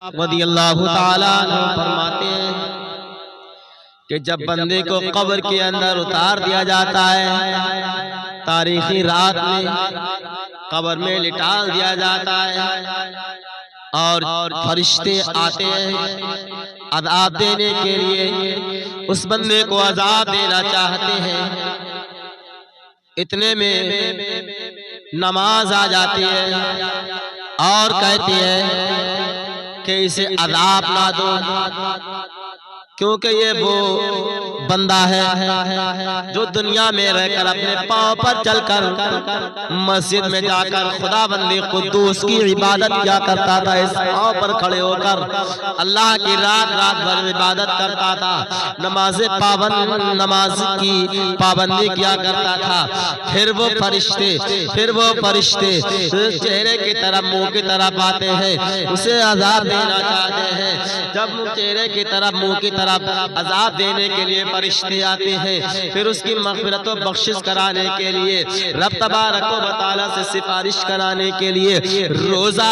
رضی اللہ تعالیٰ عنہ فرماتے ہیں کہ جب بندے کو قبر کے اندر اتار دیا جاتا ہے، تاریخی رات میں قبر میں لٹال دیا جاتا ہے اور فرشتے آتے ہیں عذاب دینے کے لیے، اس بندے کو عذاب دینا چاہتے ہیں، اتنے میں نماز آ جاتی ہے اور کہتی ہے کہ اسے عذاب نہ دو، کیونکہ یہ وہ بندہ ہے جو دنیا میں رہ کر اپنے پاؤں پر چل کر مسجد میں جا کر خدا بندی قدوس کی عبادت کیا کرتا تھا، اس پاؤں پر کھڑے ہو کر اللہ کی رات بھر عبادت کرتا تھا، نماز کی پابندی کیا کرتا تھا۔ پھر وہ فرشتے چہرے کی طرف منہ کی طرف آتے ہیں، اسے عذاب دینا چاہتے ہیں۔ جب چہرے کی طرف منہ کی طرف عذاب دینے کے لیے فرشتے آتے ہیں، پھر اس کی مغفرت و بخشش کرانے کے لیے رب تبارک و تعالیٰ سے سفارش کرانے کے لیے روزہ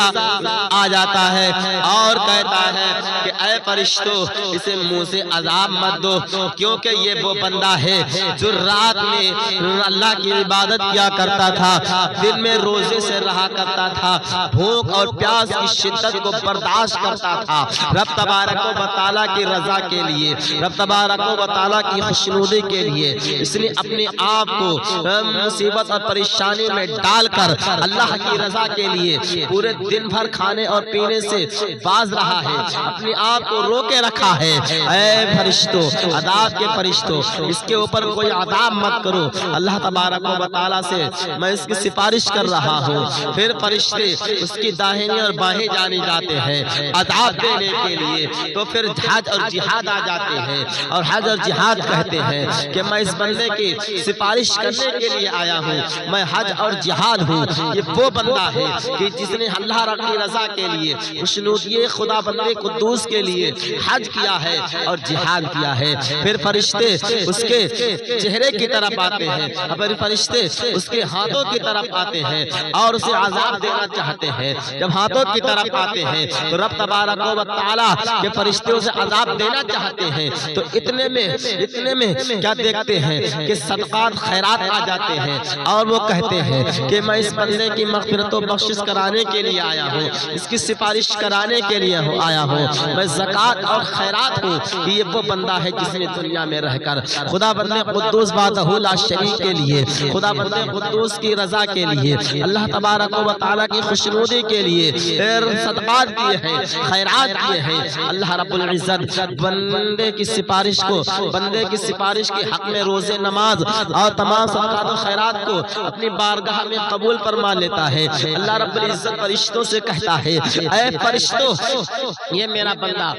آ جاتا ہے اور کہتا ہے کہ اے فرشتوں، اسے منہ سے عذاب مت دو، کیونکہ یہ وہ بندہ ہے جو رات میں اللہ کی عبادت کیا کرتا تھا، دن میں روزے سے رہا کرتا تھا، بھوک اور پیاس کی شدت کو برداشت کرتا تھا، رب تبارک و تعالیٰ کی رضا کے لیے، رب تبارک و تعالیٰ کی خوشنودی کے لیے اس نے اپنے آپ کو مصیبت اور پریشانی میں ڈال کر اللہ کی رضا کے لیے پورے دن بھر کھانے اور پینے سے باز رہا ہے، اپنے آپ کو روکے رکھا ہے۔ اے فرشتوں، عذاب کے فرشتوں، اس کے اوپر کوئی عذاب مت کرو، اللہ تبارک و تعالیٰ سے میں اس کی سفارش کر رہا ہوں۔ پھر فرشتے اس کی داہنی اور بائیں جانے جاتے ہیں عذاب دینے کے لیے، تو پھر حج اور جہاد آ جاتے ہیں اور حج اور جہاد کہتے ہیں کہ میں اس بندے کی سفارش کرنے کے لیے آیا ہوں، میں حج اور جہاد ہوں۔ یہ وہ بندہ ہے کہ جس نے اللہ کی رضا کے لیے خوشنودی خدا بندے قدوس کے لیے حج کیا ہے اور جہاد کیا ہے۔ پھر فرشتے اس کے چہرے کی طرف آتے ہیں، پھر فرشتے اس کے ہاتھوں کی طرف آتے ہیں اور اسے عذاب دینا چاہتے ہیں۔ جب ہاتھوں کی طرف آتے ہیں تو رب تبارک و تعالیٰ کے فرشتے اسے عذاب دینا چاہتے ہیں، تو اتنے میں کیا دیکھتے ہیں کہ صدقات خیرات آ جاتے ہیں اور وہ کہتے ہیں کہ میں اس بندے کی مغفرت و بخشش کرانے کے لیے آیا ہوں، اس کی سفارش کرانے کے لیے آیا ہوں، میں زکوٰۃ اور خیرات ہوں کہ یہ وہ بندہ ہے جس نے دنیا میں رہ کر خدا بندے قدوس وحدہ لا شریک کے لیے، خدا بندے قدوس کی رضا کے لیے، اللہ تبارک و تعالیٰ کی خوشنودی کے لیے صدقات کیے ہیں، خیرات کیے ہیں۔ اللہ رب العزت بندے کی سفارش کو، بندے کی سفارش کے حق میں روزے، نماز اور تمام صدقات و خیرات کو اپنی بارگاہ میں قبول فرما لیتا ہے۔ اللہ رب العزت فرشتوں سے کہتا ہے اے فرشتوں، یہ میرا بندہ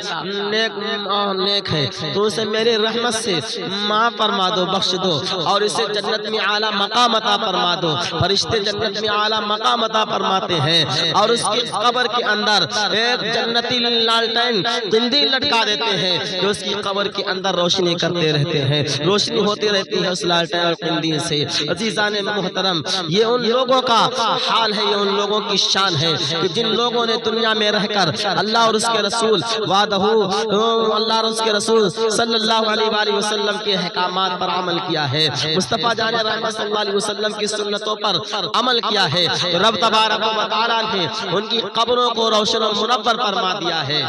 نیک ہے، تو اسے میری رحمت سے معاف فرما دو، بخش دو اور اسے جنت میں اعلیٰ مقام عطا فرما دو۔ فرشتے جنت میں اعلیٰ مقام عطا فرماتے ہیں اور اس کی قبر کے اندر ایک جنتی لالٹین قندیل لٹکا دیتے ہیں جو اس کی قبر کے اندر روشنی کرتے رہتے ہیں، روشنی ہوتی رہتی ہے اس لالٹین اور قندیل سے۔ عزیزان محترم، یہ ان لوگوں کا حال ہے، یہ ان لوگوں کی شان ہے کہ جن لوگوں نے دنیا میں رہ کر اللہ اور اس کے رسول اللہ اور اس کے رسول صلی اللہ علیہ وسلم کے احکامات پر عمل کیا ہے، مصطفیٰ جان رحمت صلی اللہ علیہ وسلم کی سنتوں پر عمل کیا ہے، تو رب تبارک و تعالیٰ نے ان کی قبروں کو روشن و منور فرما دیا ہے۔